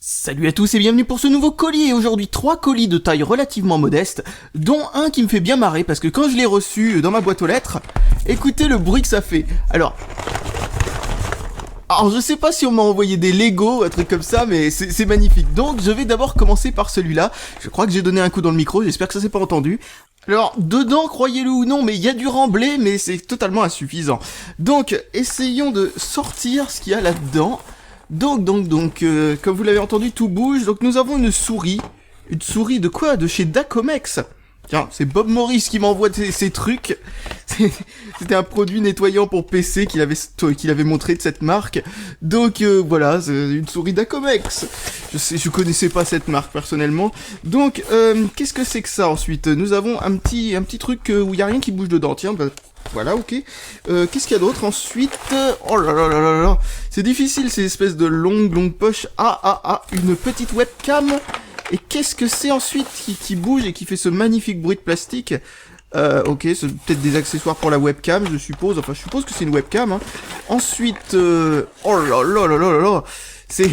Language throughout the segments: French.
Salut à tous et bienvenue pour ce nouveau colis, et aujourd'hui 3 colis de taille relativement modeste, dont un qui me fait bien marrer parce que quand je l'ai reçu dans ma boîte aux lettres, écoutez le bruit que ça fait. Alors je sais pas si on m'a envoyé des Lego, un truc comme ça, mais c'est magnifique. Donc je vais d'abord commencer par celui-là. Je crois que j'ai donné un coup dans le micro, j'espère que ça s'est pas entendu. Alors, dedans, croyez-le ou non, mais il y a du remblai, mais c'est totalement insuffisant. Donc, essayons de sortir ce qu'il y a là-dedans. Donc, comme vous l'avez entendu, tout bouge. Donc, nous avons une souris. Une souris de quoi? De chez Dacomex. Tiens, c'est Bob Morris qui m'envoie ces trucs. C'était un produit nettoyant pour PC qu'il avait montré de cette marque. Donc voilà, c'est une souris Dacomex. Je connaissais pas cette marque personnellement. Donc qu'est-ce que c'est que ça ensuite? Nous avons un petit truc où il y a rien qui bouge dedans. Tiens, bah, voilà, ok. Qu'est-ce qu'il y a d'autre ensuite? Oh là là là là là. C'est difficile ces espèces de longues poches. Une petite webcam. Et qu'est-ce que c'est ensuite qui bouge et qui fait ce magnifique bruit de plastique? Ok, c'est peut-être des accessoires pour la webcam, je suppose. Enfin, je suppose que c'est une webcam. Hein. Ensuite, oh là là là là là là, c'est...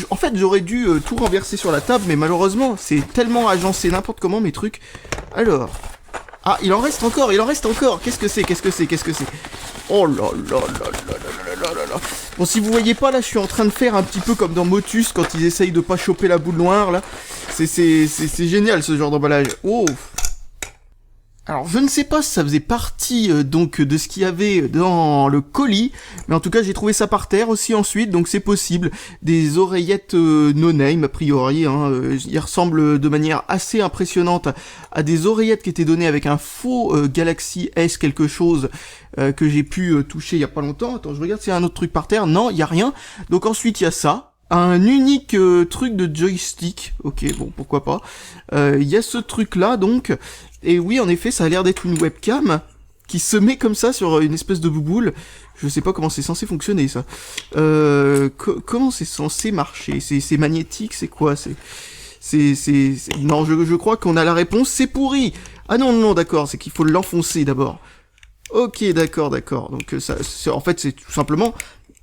en fait, j'aurais dû tout renverser sur la table, mais malheureusement, c'est tellement agencé n'importe comment mes trucs. Alors... Ah, il en reste encore. Qu'est-ce que c'est? Oh là là là là là là là là. Bon, si vous voyez pas, là, je suis en train de faire un petit peu comme dans Motus, quand ils essayent de pas choper la boule noire, là. C'est génial, ce genre d'emballage. Oh! Alors, je ne sais pas si ça faisait partie, donc, de ce qu'il y avait dans le colis, mais en tout cas, j'ai trouvé ça par terre aussi ensuite, donc c'est possible. Des oreillettes no-name, a priori, hein. Ils ressemblent de manière assez impressionnante à des oreillettes qui étaient données avec un faux Galaxy S quelque chose, que j'ai pu toucher il y a pas longtemps. Attends, je regarde s'il y a un autre truc par terre. Non, il y a rien. Donc ensuite, il y a ça. Un unique truc de joystick. Ok, bon, pourquoi pas. Il y a ce truc-là, donc... Et oui, en effet, ça a l'air d'être une webcam qui se met comme ça sur une espèce de bouboule. Je sais pas comment c'est censé fonctionner, ça. Comment c'est censé marcher? C'est magnétique, c'est quoi? Non, je crois qu'on a la réponse, c'est pourri. Ah non, d'accord, c'est qu'il faut l'enfoncer d'abord. Ok, d'accord. Donc en fait, c'est tout simplement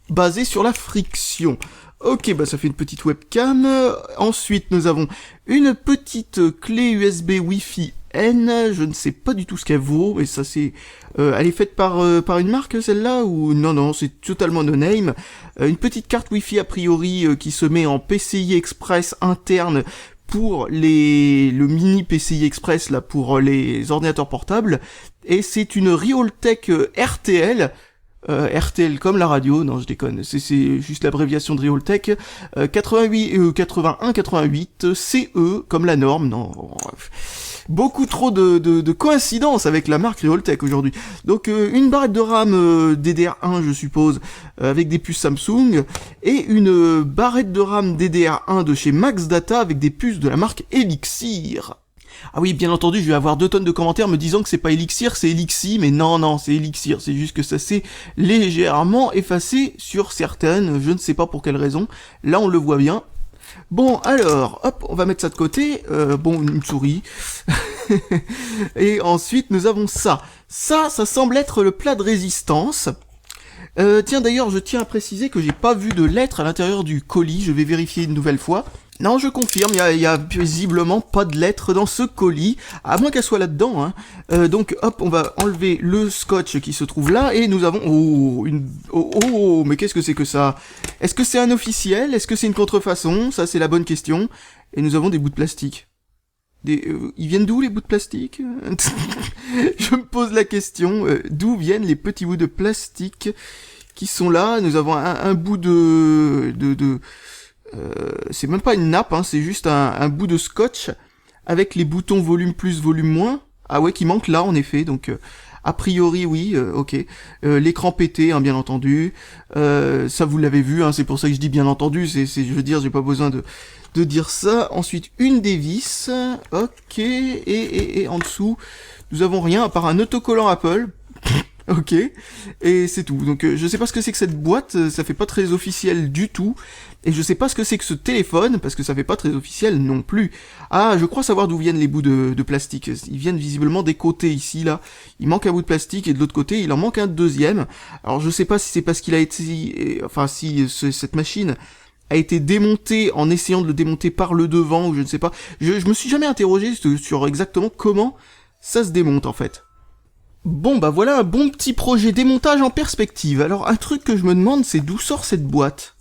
basé sur la friction. Ok, bah ça fait une petite webcam. Ensuite, nous avons une petite clé USB Wi-Fi N. Je ne sais pas du tout ce qu'elle vaut, mais ça c'est... elle est faite par une marque, celle-là, ou... Non, c'est totalement no-name. Une petite carte Wi-Fi, a priori, qui se met en PCI Express interne pour le mini PCI Express, là, pour les ordinateurs portables. Et c'est une Realtek RTL... RTL comme la radio, non je déconne, c'est juste l'abréviation de Realtek, 8188 CE comme la norme, non, beaucoup trop de coïncidences avec la marque Realtek aujourd'hui. Donc une barrette de RAM DDR1 je suppose, avec des puces Samsung, et une barrette de RAM DDR1 de chez Max Data avec des puces de la marque Elixir. Ah oui, bien entendu, je vais avoir 2 tonnes de commentaires me disant que c'est pas Elixir, c'est Elixir, mais non, c'est Elixir, c'est juste que ça s'est légèrement effacé sur certaines, je ne sais pas pour quelle raison, là on le voit bien. Bon, alors, hop, on va mettre ça de côté, une souris, et ensuite nous avons ça. Ça semble être le plat de résistance. Tiens, d'ailleurs, je tiens à préciser que j'ai pas vu de lettres à l'intérieur du colis, je vais vérifier une nouvelle fois. Non, je confirme, il y a visiblement pas de lettres dans ce colis, à moins qu'elle soit là-dedans, hein. Donc, hop, on va enlever le scotch qui se trouve là, et nous avons... mais qu'est-ce que c'est que ça? Est-ce que c'est un officiel? Est-ce que c'est une contrefaçon? Ça, c'est la bonne question. Et nous avons des bouts de plastique. Ils viennent d'où, les bouts de plastique? Je me pose la question, d'où viennent les petits bouts de plastique qui sont là? Nous avons un bout c'est même pas une nappe, hein, c'est juste un bout de scotch avec les boutons volume plus, volume moins. Ah ouais, qui manque là en effet, donc a priori oui, ok. L'écran pété, hein, bien entendu. Ça vous l'avez vu, hein, c'est pour ça que je dis bien entendu, je veux dire, j'ai pas besoin de dire ça. Ensuite, une des vis, ok, et en dessous, nous avons rien à part un autocollant Apple. Ok, et c'est tout. Donc je sais pas ce que c'est que cette boîte, ça fait pas très officiel du tout, et je sais pas ce que c'est que ce téléphone, parce que ça fait pas très officiel non plus. Ah, je crois savoir d'où viennent les bouts de plastique. Ils viennent visiblement des côtés ici, là. Il manque un bout de plastique, et de l'autre côté, il en manque un deuxième. Alors je sais pas si c'est parce qu'il a été... Enfin, si cette machine a été démonté en essayant de le démonter par le devant, ou je ne sais pas. Je me suis jamais interrogé sur exactement comment ça se démonte en fait. Bon bah voilà un bon petit projet démontage en perspective. Alors un truc que je me demande, c'est d'où sort cette boîte.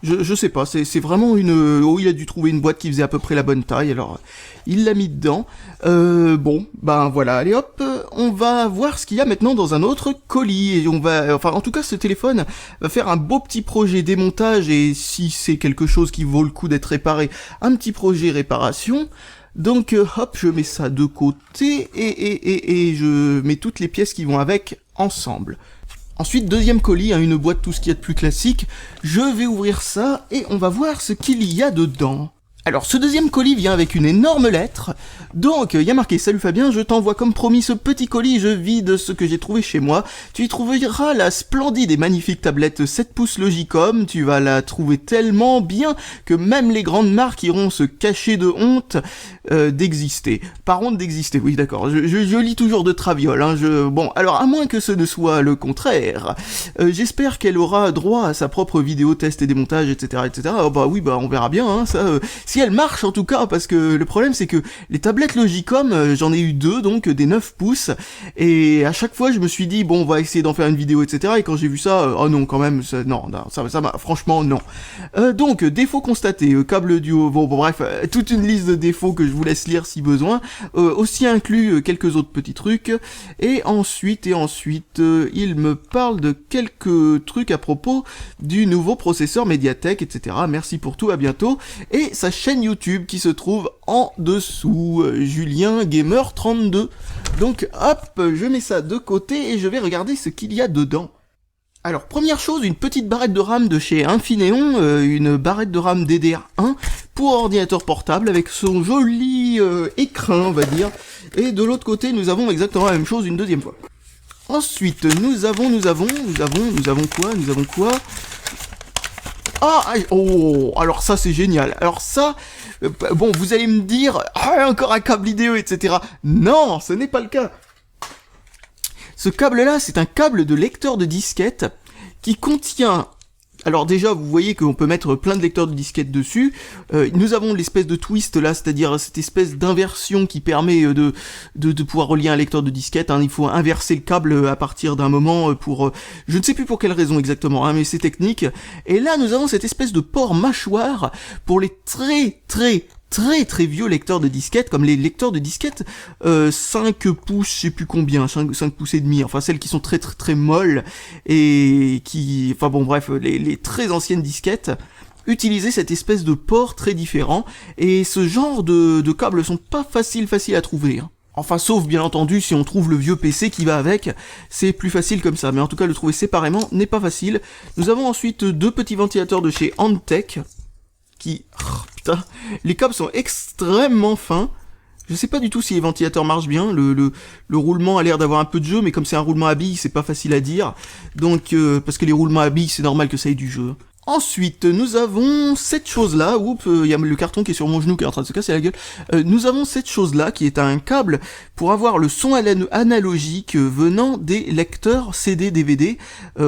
Je sais pas, c'est vraiment une... Oh, il a dû trouver une boîte qui faisait à peu près la bonne taille, alors il l'a mis dedans. Bon, ben voilà, allez hop, on va voir ce qu'il y a maintenant dans un autre colis, et on va... Enfin, en tout cas, ce téléphone va faire un beau petit projet démontage, et si c'est quelque chose qui vaut le coup d'être réparé, un petit projet réparation. Donc, hop, je mets ça de côté, et je mets toutes les pièces qui vont avec ensemble. Ensuite, deuxième colis, une boîte tout ce qu'il y a de plus classique. Je vais ouvrir ça et on va voir ce qu'il y a dedans. Alors, ce deuxième colis vient avec une énorme lettre. Donc, il y a marqué « Salut Fabien, je t'envoie comme promis ce petit colis, je vide ce que j'ai trouvé chez moi. Tu y trouveras la splendide et magnifique tablette 7 pouces Logicom. Tu vas la trouver tellement bien que même les grandes marques iront se cacher de honte d'exister. Par honte d'exister, oui d'accord. Je lis toujours de Traviole. Bon, alors à moins que ce ne soit le contraire. J'espère qu'elle aura droit à sa propre vidéo test et démontage, etc. etc. Oh, bah oui, bah on verra bien, ça... Si elle marche en tout cas, parce que le problème c'est que les tablettes Logicom, j'en ai eu 2, donc des 9 pouces, et à chaque fois je me suis dit, bon on va essayer d'en faire une vidéo, etc. Et quand j'ai vu ça, oh non quand même, non, ça m'a, franchement non. Donc, défauts constatés, câble duo, bon bref, toute une liste de défauts que je vous laisse lire si besoin, aussi inclus quelques autres petits trucs, et ensuite, il me parle de quelques trucs à propos du nouveau processeur Mediatek, etc. Merci pour tout, à bientôt, et sa chaîne YouTube qui se trouve en dessous, Julien Gamer 32. Donc hop, je mets ça de côté et je vais regarder ce qu'il y a dedans. Alors première chose, une petite barrette de RAM de chez Infineon, une barrette de RAM DDR1 pour ordinateur portable avec son joli écran on va dire. Et de l'autre côté nous avons exactement la même chose une deuxième fois. Ensuite nous avons quoi? Ah, oh, alors ça c'est génial. Alors ça, bon, vous allez me dire, ah, encore un câble vidéo, etc. Non, ce n'est pas le cas. Ce câble-là, c'est un câble de lecteur de disquette qui contient... Alors déjà, vous voyez qu'on peut mettre plein de lecteurs de disquettes dessus. Nous avons l'espèce de twist là, c'est-à-dire cette espèce d'inversion qui permet de pouvoir relier un lecteur de disquette. Il faut inverser le câble à partir d'un moment pour... je ne sais plus pour quelle raison exactement, mais c'est technique. Et là, nous avons cette espèce de port mâchoire pour les très vieux lecteurs de disquettes, comme les lecteurs de disquettes 5 pouces, je sais plus combien, 5 pouces et demi, enfin celles qui sont très molles, et qui, enfin bon bref, les très anciennes disquettes, utilisaient cette espèce de port très différent, et ce genre de câbles sont pas faciles à trouver, Enfin, sauf bien entendu si on trouve le vieux PC qui va avec, c'est plus facile comme ça, mais en tout cas le trouver séparément n'est pas facile. Nous avons ensuite 2 petits ventilateurs de chez Antec, qui... Oh, putain, les câbles sont extrêmement fins. Je sais pas du tout si les ventilateurs marchent bien, le roulement a l'air d'avoir un peu de jeu, mais comme c'est un roulement à billes, c'est pas facile à dire. Donc, parce que les roulements à billes, c'est normal que ça ait du jeu. Ensuite, nous avons cette chose-là, oups, il y a le carton qui est sur mon genou qui est en train de se casser la gueule. Nous avons cette chose-là qui est un câble pour avoir le son analogique venant des lecteurs CD-DVD.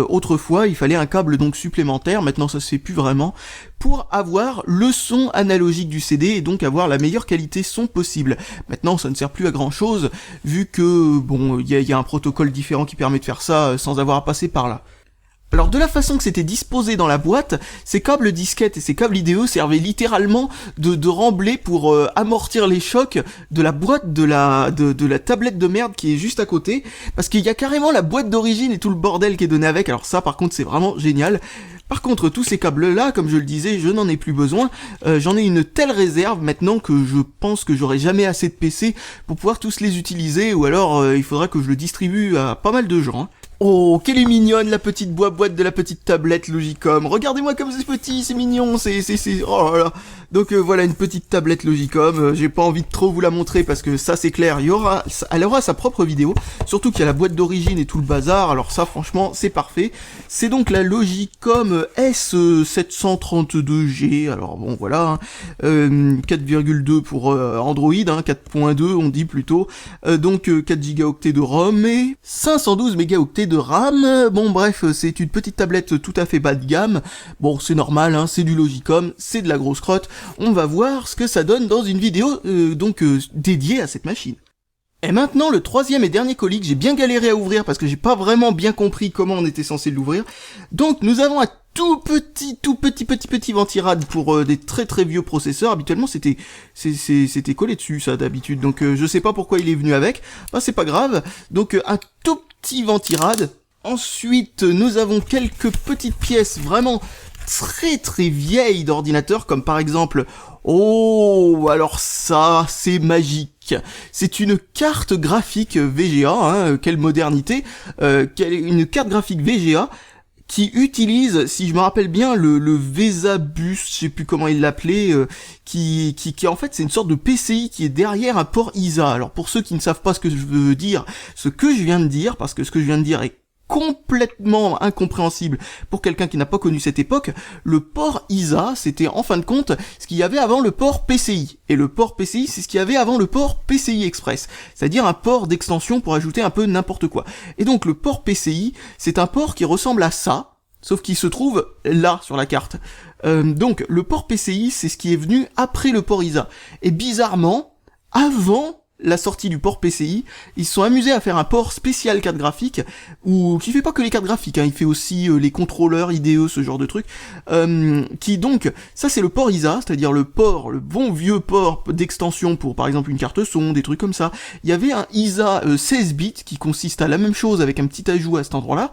Autrefois, il fallait un câble donc supplémentaire, maintenant ça se fait plus vraiment, pour avoir le son analogique du CD et donc avoir la meilleure qualité son possible. Maintenant, ça ne sert plus à grand chose, vu que, bon, il y a un protocole différent qui permet de faire ça sans avoir à passer par là. Alors de la façon que c'était disposé dans la boîte, ces câbles disquettes et ces câbles IDE servaient littéralement de remblai pour amortir les chocs de la boîte de la tablette de merde qui est juste à côté, parce qu'il y a carrément la boîte d'origine et tout le bordel qui est donné avec, alors ça par contre c'est vraiment génial. Par contre, tous ces câbles-là, comme je le disais, je n'en ai plus besoin. J'en ai une telle réserve maintenant que je pense que j'aurai jamais assez de PC pour pouvoir tous les utiliser, ou alors il faudra que je le distribue à pas mal de gens. Oh, quelle est mignonne la petite boîte de la petite tablette Logicom. Regardez-moi comme c'est petit, c'est mignon, oh là là. Donc voilà une petite tablette Logicom. J'ai pas envie de trop vous la montrer parce que ça c'est clair, elle aura sa propre vidéo. Surtout qu'il y a la boîte d'origine et tout le bazar. Alors ça franchement c'est parfait. C'est donc la Logicom S732G. Alors bon voilà, 4,2 pour Android, 4.2 on dit plutôt. Donc 4 Go de ROM et 512 mégaoctets de RAM. Bon bref, c'est une petite tablette tout à fait bas de gamme. Bon, c'est normal, hein, c'est du Logicom, c'est de la grosse crotte. On va voir ce que ça donne dans une vidéo dédiée à cette machine. Et maintenant, le troisième et dernier colis que j'ai bien galéré à ouvrir parce que j'ai pas vraiment bien compris comment on était censé l'ouvrir. Donc nous avons un tout petit ventirad pour des très très vieux processeurs. Habituellement c'était collé dessus ça d'habitude. Donc je sais pas pourquoi il est venu avec. Bah c'est pas grave. Donc un tout petit ventirad. Ensuite nous avons quelques petites pièces vraiment très très vieilles d'ordinateur, comme par exemple, oh alors ça c'est magique, c'est une carte graphique VGA, hein, quelle modernité, une carte graphique VGA qui utilise, si je me rappelle bien, le VESA bus, je sais plus comment il l'appelait, qui en fait c'est une sorte de PCI qui est derrière un port ISA. Alors pour ceux qui ne savent pas ce que je veux dire, ce que je viens de dire, parce que ce que je viens de dire est complètement incompréhensible pour quelqu'un qui n'a pas connu cette époque, le port ISA, c'était en fin de compte ce qu'il y avait avant le port PCI. Et le port PCI, c'est ce qu'il y avait avant le port PCI Express. C'est-à-dire un port d'extension pour ajouter un peu n'importe quoi. Et donc le port PCI, c'est un port qui ressemble à ça, sauf qu'il se trouve là, sur la carte. Donc le port PCI, c'est ce qui est venu après le port ISA. Et bizarrement, avant la sortie du port PCI, ils se sont amusés à faire un port spécial carte graphique, qui fait pas que les cartes graphiques, hein, il fait aussi les contrôleurs IDE, ce genre de trucs, qui donc, ça c'est le port ISA, c'est-à-dire le bon vieux port d'extension pour par exemple une carte son, des trucs comme ça. Il y avait un ISA 16 bits qui consiste à la même chose avec un petit ajout à cet endroit-là,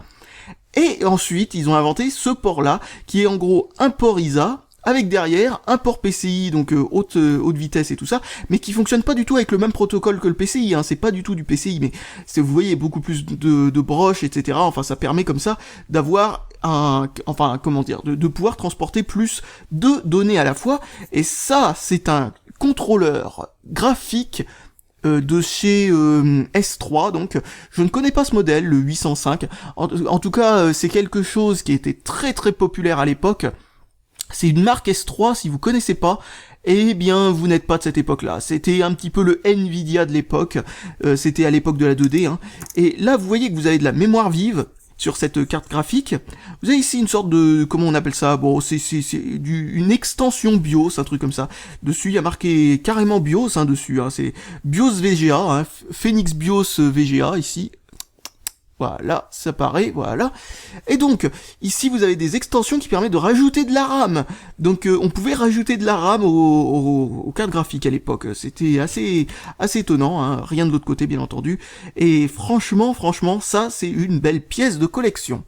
et ensuite ils ont inventé ce port-là, qui est en gros un port ISA, avec derrière un port PCI, donc haute vitesse et tout ça, mais qui fonctionne pas du tout avec le même protocole que le PCI, hein, c'est pas du tout du PCI, mais vous voyez, beaucoup plus de broches, etc. Enfin, ça permet comme ça d'avoir de pouvoir transporter plus de données à la fois, et ça, c'est un contrôleur graphique de chez S3, donc je ne connais pas ce modèle, le 805, en tout cas, c'est quelque chose qui était très très populaire à l'époque. C'est une marque S3, si vous connaissez pas, eh bien vous n'êtes pas de cette époque-là. C'était un petit peu le Nvidia de l'époque, c'était à l'époque de la 2D, hein. Et là vous voyez que vous avez de la mémoire vive sur cette carte graphique. Vous avez ici une sorte de, comment on appelle ça, bon c'est une extension BIOS, un truc comme ça. Dessus il y a marqué carrément BIOS, hein, dessus, hein. C'est BIOS VGA, hein, Phoenix BIOS VGA ici. Voilà, ça paraît, voilà. Et donc, ici vous avez des extensions qui permettent de rajouter de la RAM. Donc on pouvait rajouter de la RAM aux cartes graphiques à l'époque. C'était assez étonnant, hein. Rien de l'autre côté bien entendu. Et franchement, ça c'est une belle pièce de collection.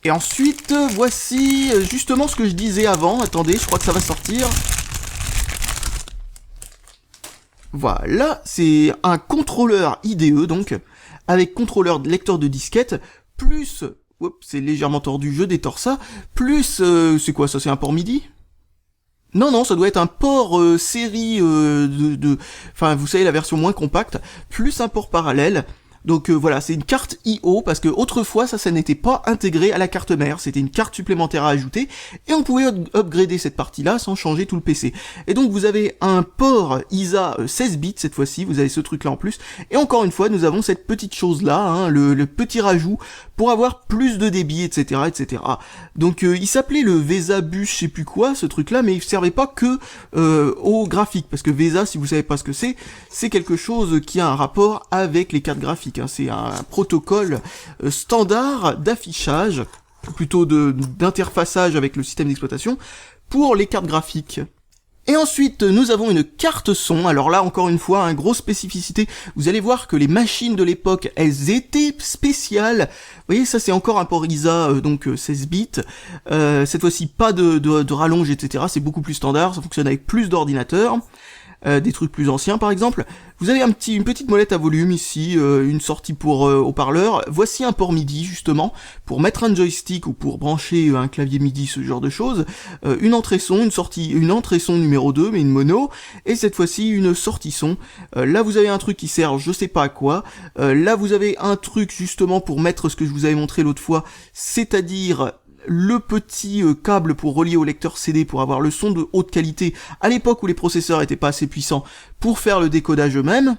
Et ensuite, voici justement ce que je disais avant. Attendez, je crois que ça va sortir. Voilà, c'est un contrôleur IDE donc, avec contrôleur de lecteur de disquette, plus, c'est légèrement tordu, je détors ça, plus, c'est quoi ça, c'est un port MIDI ? Non, ça doit être un port série enfin vous savez la version moins compacte, plus un port parallèle. Donc voilà, c'est une carte I/O, parce que autrefois ça n'était pas intégré à la carte mère, c'était une carte supplémentaire à ajouter, et on pouvait upgrader cette partie-là sans changer tout le PC. Et donc vous avez un port ISA 16 bits cette fois-ci, vous avez ce truc-là en plus, et encore une fois nous avons cette petite chose-là, hein, le petit rajout, pour avoir plus de débit, etc. Donc il s'appelait le VESA bus, je sais plus quoi, ce truc-là, mais il servait pas que au graphique, parce que VESA, si vous savez pas ce que c'est quelque chose qui a un rapport avec les cartes graphiques. C'est un protocole standard d'affichage, plutôt d'interfaçage avec le système d'exploitation, pour les cartes graphiques. Et ensuite, nous avons une carte son. Alors là, encore une fois, une grosse spécificité. Vous allez voir que les machines de l'époque, elles étaient spéciales. Vous voyez, ça c'est encore un port ISA, donc 16 bits. Cette fois-ci, pas de rallonge, etc. C'est beaucoup plus standard, ça fonctionne avec plus d'ordinateurs. Des trucs plus anciens par exemple. Vous avez une petite molette à volume ici, une sortie pour haut-parleur. Voici un port MIDI justement pour mettre un joystick ou pour brancher un clavier MIDI, ce genre de choses. Une entrée son, une entrée son numéro 2 mais une mono, et cette fois-ci une sortie son. Là vous avez un truc qui sert je sais pas à quoi. Là vous avez un truc justement pour mettre ce que je vous avais montré l'autre fois, c'est-à-dire le petit câble pour relier au lecteur CD pour avoir le son de haute qualité à l'époque où les processeurs étaient pas assez puissants pour faire le décodage eux-mêmes.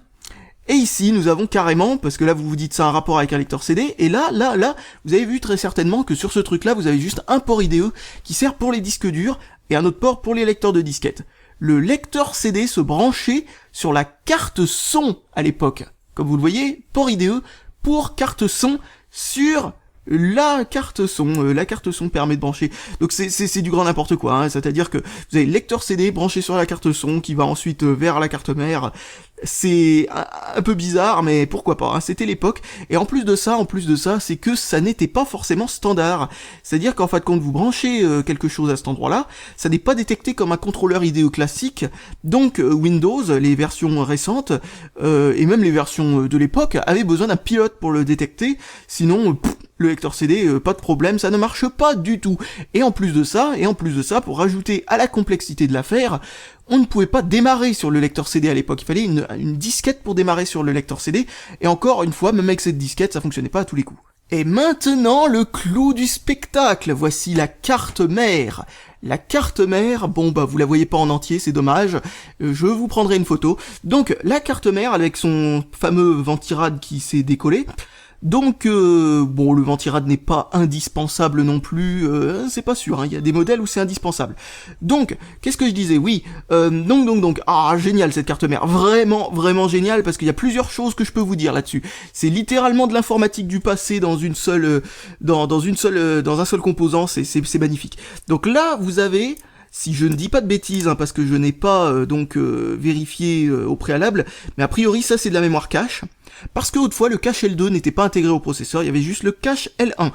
Et ici, nous avons carrément, parce que là vous vous dites ça a un rapport avec un lecteur CD, et là, vous avez vu très certainement que sur ce truc-là, vous avez juste un port IDE qui sert pour les disques durs, et un autre port pour les lecteurs de disquettes. Le lecteur CD se branchait sur la carte son à l'époque. Comme vous le voyez, port IDE pour carte son sur la carte son permet de brancher. Donc c'est du grand n'importe quoi, hein. C'est-à-dire que vous avez le lecteur CD branché sur la carte son qui va ensuite vers la carte mère. C'est un peu bizarre, mais pourquoi pas, hein. C'était l'époque. Et en plus de ça, c'est que ça n'était pas forcément standard. C'est-à-dire qu'en fin de compte, vous branchez quelque chose à cet endroit-là, ça n'est pas détecté comme un contrôleur IDE classique. Donc Windows, les versions récentes, et même les versions de l'époque, avaient besoin d'un pilote pour le détecter. Sinon, le lecteur CD, pas de problème, ça ne marche pas du tout. Et en plus de ça, pour rajouter à la complexité de l'affaire, on ne pouvait pas démarrer sur le lecteur CD à l'époque. Il fallait une disquette pour démarrer sur le lecteur CD. Et encore une fois, même avec cette disquette, ça fonctionnait pas à tous les coups. Et maintenant, le clou du spectacle. Voici la carte mère. La carte mère, bon bah vous la voyez pas en entier, c'est dommage. Je vous prendrai une photo. Donc la carte mère avec son fameux ventirad qui s'est décollé. Donc, bon, le ventirad n'est pas indispensable non plus, c'est pas sûr, hein, il y a des modèles où c'est indispensable. Donc, qu'est-ce que je disais? Oui, donc, génial cette carte mère, vraiment génial, parce qu'il y a plusieurs choses que je peux vous dire là-dessus. C'est littéralement de l'informatique du passé dans un seul composant, c'est magnifique. Donc là, vous avez... Si je ne dis pas de bêtises, hein, parce que je n'ai pas vérifié au préalable, mais a priori ça c'est de la mémoire cache, parce que autrefois le cache L2 n'était pas intégré au processeur, il y avait juste le cache L1.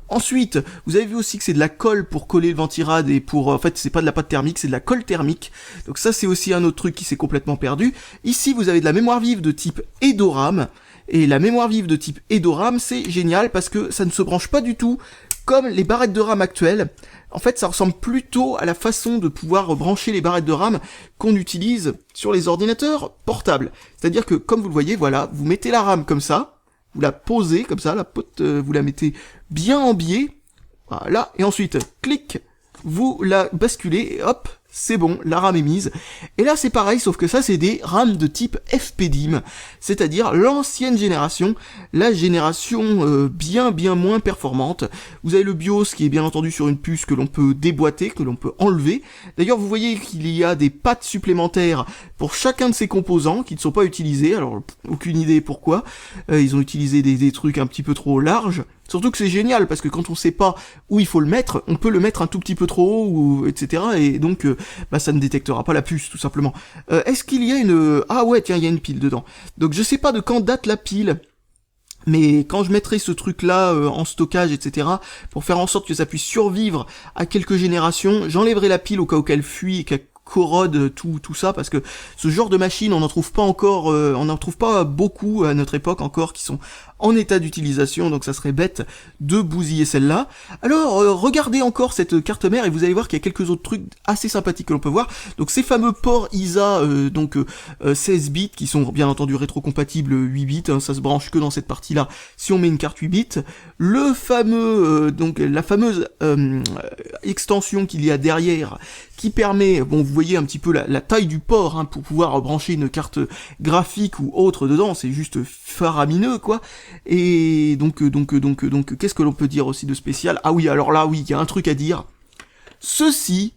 Ensuite, vous avez vu aussi que c'est de la colle pour coller le ventirad et pour... en fait c'est pas de la pâte thermique, c'est de la colle thermique, donc ça c'est aussi un autre truc qui s'est complètement perdu. Ici vous avez de la mémoire vive de type EDORAM, et la mémoire vive de type EDORAM c'est génial parce que ça ne se branche pas du tout comme les barrettes de RAM actuelles. En fait, ça ressemble plutôt à la façon de pouvoir brancher les barrettes de RAM qu'on utilise sur les ordinateurs portables. C'est-à-dire que, comme vous le voyez, voilà, vous mettez la RAM comme ça, vous la posez comme ça, vous la mettez bien en biais, voilà, et ensuite, clic, vous la basculez, et hop, c'est bon, la RAM est mise. Et là c'est pareil, sauf que ça c'est des RAM de type FPDIMM, c'est-à-dire l'ancienne génération, la génération bien moins performante. Vous avez le BIOS qui est bien entendu sur une puce que l'on peut déboîter, que l'on peut enlever. D'ailleurs vous voyez qu'il y a des pattes supplémentaires pour chacun de ces composants qui ne sont pas utilisés, alors aucune idée pourquoi. Ils ont utilisé des trucs un petit peu trop larges. Surtout que c'est génial, parce que quand on sait pas où il faut le mettre, on peut le mettre un tout petit peu trop haut, ou etc. Et donc, ça ne détectera pas la puce, tout simplement. Est-ce qu'il y a une... Ah ouais, tiens, il y a une pile dedans. Donc je sais pas de quand date la pile, mais quand je mettrai ce truc-là en stockage, etc., pour faire en sorte que ça puisse survivre à quelques générations, j'enlèverai la pile au cas où qu'elle fuit et qu'elle corrode tout ça, parce que ce genre de machine, on n'en trouve pas encore, on n'en trouve pas beaucoup à notre époque encore qui sont en état d'utilisation, donc ça serait bête de bousiller celle-là. Alors, regardez encore cette carte mère et vous allez voir qu'il y a quelques autres trucs assez sympathiques que l'on peut voir. Donc ces fameux ports ISA, 16 bits, qui sont bien entendu rétrocompatibles 8 bits, hein, ça se branche que dans cette partie-là si on met une carte 8 bits. Le fameux, la fameuse extension qu'il y a derrière, qui permet, bon vous voyez un petit peu la taille du port, hein, pour pouvoir brancher une carte graphique ou autre dedans, c'est juste faramineux quoi. Et donc qu'est-ce que l'on peut dire aussi de spécial? Ah oui, alors là oui, il y a un truc à dire. Ceci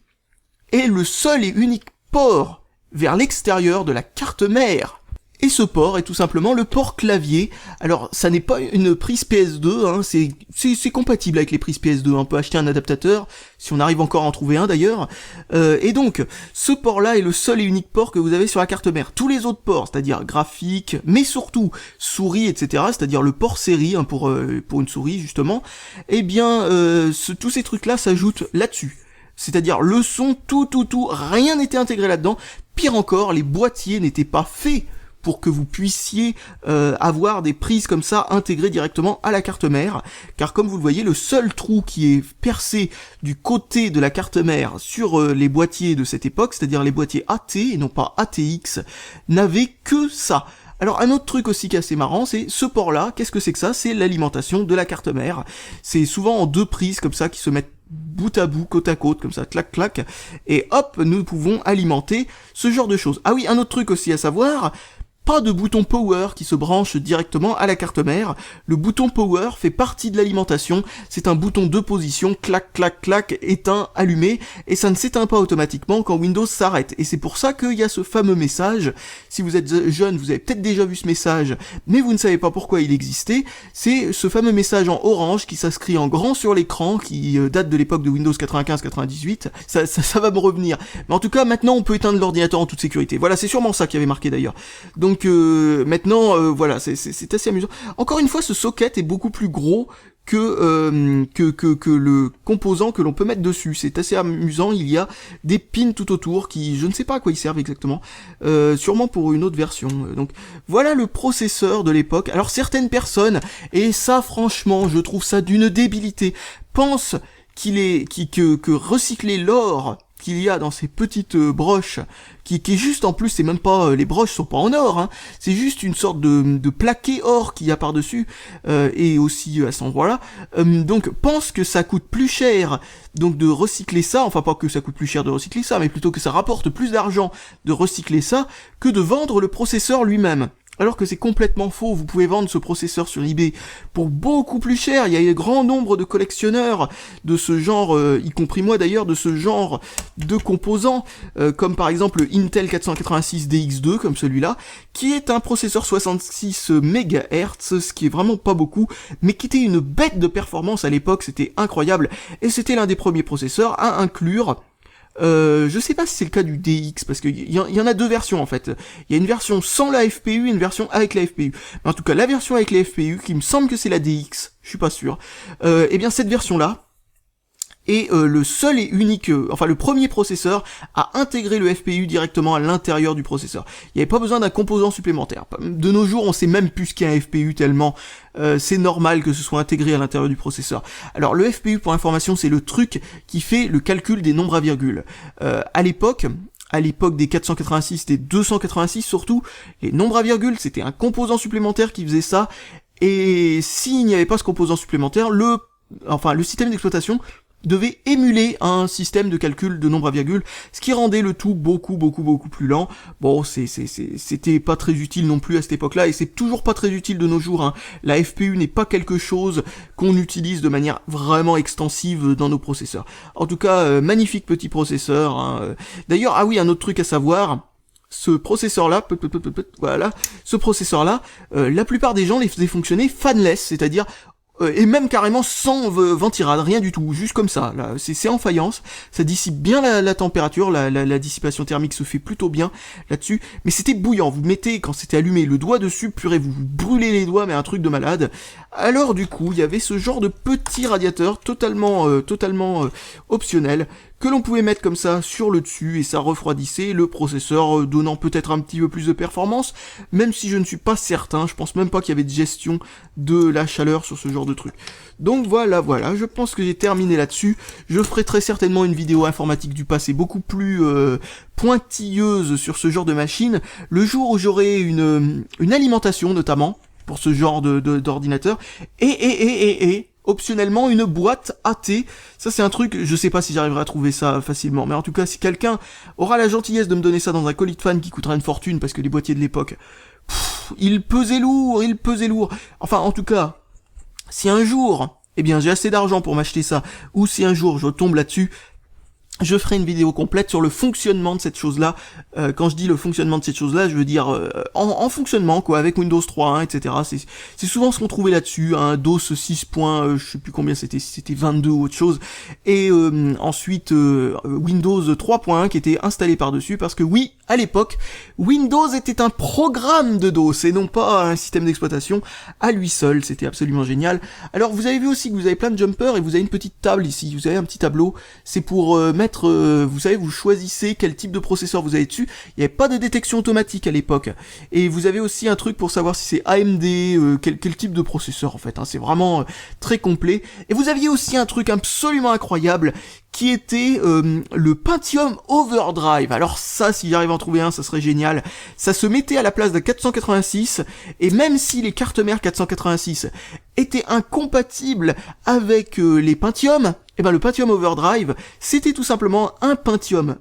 est le seul et unique port vers l'extérieur de la carte mère. Et ce port est tout simplement le port clavier. Alors, ça n'est pas une prise PS2, hein, c'est compatible avec les prises PS2. On peut acheter un adaptateur, si on arrive encore à en trouver un d'ailleurs. Et donc, ce port-là est le seul et unique port que vous avez sur la carte mère. Tous les autres ports, c'est-à-dire graphique, mais surtout souris, etc., c'est-à-dire le port série, hein, pour une souris justement, eh bien, tous ces trucs-là s'ajoutent là-dessus. C'est-à-dire le son, tout, rien n'était intégré là-dedans. Pire encore, les boîtiers n'étaient pas faits pour que vous puissiez avoir des prises comme ça intégrées directement à la carte mère, car comme vous le voyez, le seul trou qui est percé du côté de la carte mère sur les boîtiers de cette époque, c'est-à-dire les boîtiers AT et non pas ATX, n'avait que ça. Alors un autre truc aussi qui est assez marrant, c'est ce port-là, qu'est-ce que c'est que ça? C'est l'alimentation de la carte mère. C'est souvent en deux prises comme ça qui se mettent bout à bout, côte à côte, comme ça, clac clac, et hop, nous pouvons alimenter ce genre de choses. Ah oui, un autre truc aussi à savoir, pas de bouton power qui se branche directement à la carte mère. Le bouton power fait partie de l'alimentation, c'est un bouton de position, clac clac clac, éteint, allumé, et ça ne s'éteint pas automatiquement quand Windows s'arrête. Et c'est pour ça qu'il y a ce fameux message, si vous êtes jeune, vous avez peut-être déjà vu ce message, mais vous ne savez pas pourquoi il existait, c'est ce fameux message en orange qui s'inscrit en grand sur l'écran, qui date de l'époque de Windows 95-98, ça va me revenir. Mais en tout cas, maintenant on peut éteindre l'ordinateur en toute sécurité. Voilà, c'est sûrement ça qui avait marqué d'ailleurs. Donc maintenant, voilà, c'est assez amusant. Encore une fois, ce socket est beaucoup plus gros que le composant que l'on peut mettre dessus. C'est assez amusant, il y a des pins tout autour qui, je ne sais pas à quoi ils servent exactement, sûrement pour une autre version. Donc voilà le processeur de l'époque. Alors certaines personnes, et ça franchement, je trouve ça d'une débilité, pensent que recycler l'or qu'il y a dans ces petites broches, qui est juste, en plus, c'est même pas, les broches sont pas en or, hein, c'est juste une sorte de plaqué or qu'il y a par-dessus, et aussi à cet endroit-là, donc pense que ça coûte plus cher, donc de recycler ça, enfin pas que ça coûte plus cher de recycler ça, mais plutôt que ça rapporte plus d'argent de recycler ça, que de vendre le processeur lui-même. Alors que c'est complètement faux, vous pouvez vendre ce processeur sur eBay pour beaucoup plus cher, il y a un grand nombre de collectionneurs de ce genre, y compris moi d'ailleurs, de ce genre de composants, comme par exemple le Intel 486 DX2, comme celui-là, qui est un processeur 66 MHz, ce qui est vraiment pas beaucoup, mais qui était une bête de performance à l'époque, c'était incroyable, et c'était l'un des premiers processeurs à inclure... je sais pas si c'est le cas du DX, parce qu'il y en a deux versions en fait. Il y a une version sans la FPU et une version avec la FPU. Mais en tout cas, la version avec la FPU, qui me semble que c'est la DX, je suis pas sûr, eh bien cette version-là est le seul et unique, enfin le premier processeur à intégrer le FPU directement à l'intérieur du processeur. Il n'y avait pas besoin d'un composant supplémentaire. De nos jours, on sait même plus ce qu'est un FPU tellement c'est normal que ce soit intégré à l'intérieur du processeur. Alors le FPU, pour information, c'est le truc qui fait le calcul des nombres à virgule. À l'époque des 486, des 286 surtout, les nombres à virgule, c'était un composant supplémentaire qui faisait ça, et s'il n'y avait pas ce composant supplémentaire, le système d'exploitation devait émuler un système de calcul de nombre à virgule, ce qui rendait le tout beaucoup plus lent. Bon, c'était pas très utile non plus à cette époque-là, et c'est toujours pas très utile de nos jours, hein. La FPU n'est pas quelque chose qu'on utilise de manière vraiment extensive dans nos processeurs. En tout cas, magnifique petit processeur, hein. D'ailleurs, ah oui, un autre truc à savoir, ce processeur-là, voilà, ce processeur-là, la plupart des gens les faisaient fonctionner fanless, c'est-à-dire et même carrément sans ventirade, rien du tout, juste comme ça, là, c'est en faïence, ça dissipe bien la température, la dissipation thermique se fait plutôt bien là-dessus, mais c'était bouillant, vous mettez, quand c'était allumé, le doigt dessus, purée, vous brûlez les doigts, mais un truc de malade. Alors du coup, il y avait ce genre de petit radiateur totalement optionnel, que l'on pouvait mettre comme ça sur le dessus, et ça refroidissait le processeur, donnant peut-être un petit peu plus de performance, même si je ne suis pas certain, je pense même pas qu'il y avait de gestion de la chaleur sur ce genre de truc. Donc voilà, je pense que j'ai terminé là-dessus. Je ferai très certainement une vidéo informatique du passé beaucoup plus pointilleuse sur ce genre de machine, le jour où j'aurai une alimentation notamment, pour ce genre d'ordinateur, et optionnellement une boîte AT. Ça c'est un truc, je sais pas si j'arriverai à trouver ça facilement, mais en tout cas si quelqu'un aura la gentillesse de me donner ça dans un colis de fan qui coûtera une fortune, parce que les boîtiers de l'époque, il pesait lourd. Enfin en tout cas, si un jour, eh bien j'ai assez d'argent pour m'acheter ça, ou si un jour je tombe là-dessus, je ferai une vidéo complète sur le fonctionnement de cette chose-là. Quand je dis le fonctionnement de cette chose-là, je veux dire en fonctionnement, quoi, avec Windows 3.1, etc. C'est souvent ce qu'on trouvait là-dessus, un DOS 6. Je sais plus combien c'était, si c'était 22 ou autre chose. Et ensuite Windows 3.1 qui était installé par-dessus, parce que oui, à l'époque, Windows était un programme de DOS et non pas un système d'exploitation à lui seul. C'était absolument génial. Alors vous avez vu aussi que vous avez plein de jumpers et vous avez une petite table ici. Vous avez un petit tableau. C'est pour mettre, vous savez, vous choisissez quel type de processeur vous avez dessus. Il n'y avait pas de détection automatique à l'époque. Et vous avez aussi un truc pour savoir si c'est AMD, quel type de processeur en fait. Hein. C'est vraiment très complet. Et vous aviez aussi un truc absolument incroyable qui était le Pentium Overdrive. Alors ça, si j'arrive à en trouver un, ça serait génial. Ça se mettait à la place d'un 486, et même si les cartes mères 486 étaient incompatibles avec les Pentium, et ben le Pentium Overdrive, c'était tout simplement un Pentium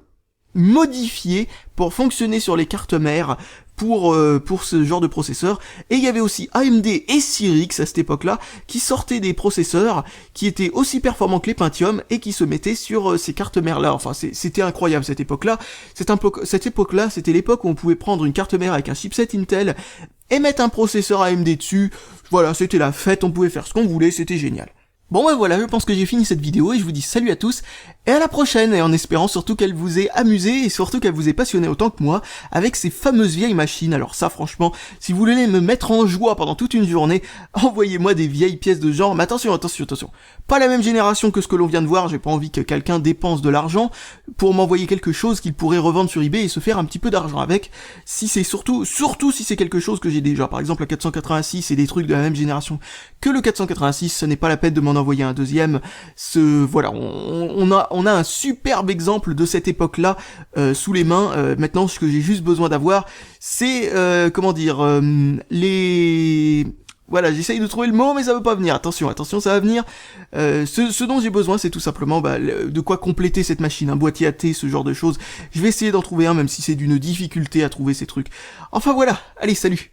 modifié pour fonctionner sur les cartes mères pour ce genre de processeur. Et il y avait aussi AMD et Cyrix à cette époque-là qui sortaient des processeurs qui étaient aussi performants que les Pentium et qui se mettaient sur ces cartes mères-là. Enfin, c'était incroyable cette époque-là. Cette époque-là, c'était l'époque où on pouvait prendre une carte mère avec un chipset Intel et mettre un processeur AMD dessus. Voilà, c'était la fête, on pouvait faire ce qu'on voulait, c'était génial. Bon ben voilà, je pense que j'ai fini cette vidéo et je vous dis salut à tous et à la prochaine, et en espérant surtout qu'elle vous ait amusé et surtout qu'elle vous ait passionné autant que moi avec ces fameuses vieilles machines. Alors ça franchement, si vous voulez me mettre en joie pendant toute une journée, envoyez-moi des vieilles pièces de genre, mais attention, pas la même génération que ce que l'on vient de voir, j'ai pas envie que quelqu'un dépense de l'argent pour m'envoyer quelque chose qu'il pourrait revendre sur eBay et se faire un petit peu d'argent avec, si c'est surtout si c'est quelque chose que j'ai déjà, par exemple la 486 et des trucs de la même génération que le 486, ce n'est pas la peine de m'en envoyer un deuxième. Voilà, on a un superbe exemple de cette époque-là sous les mains. Maintenant, ce que j'ai juste besoin d'avoir, c'est voilà, j'essaye de trouver le mot, mais ça veut pas venir. Attention, ça va venir. Ce dont j'ai besoin, c'est tout simplement de quoi compléter cette machine, un boîtier AT, ce genre de choses. Je vais essayer d'en trouver un, même si c'est d'une difficulté à trouver ces trucs. Enfin voilà, allez, salut.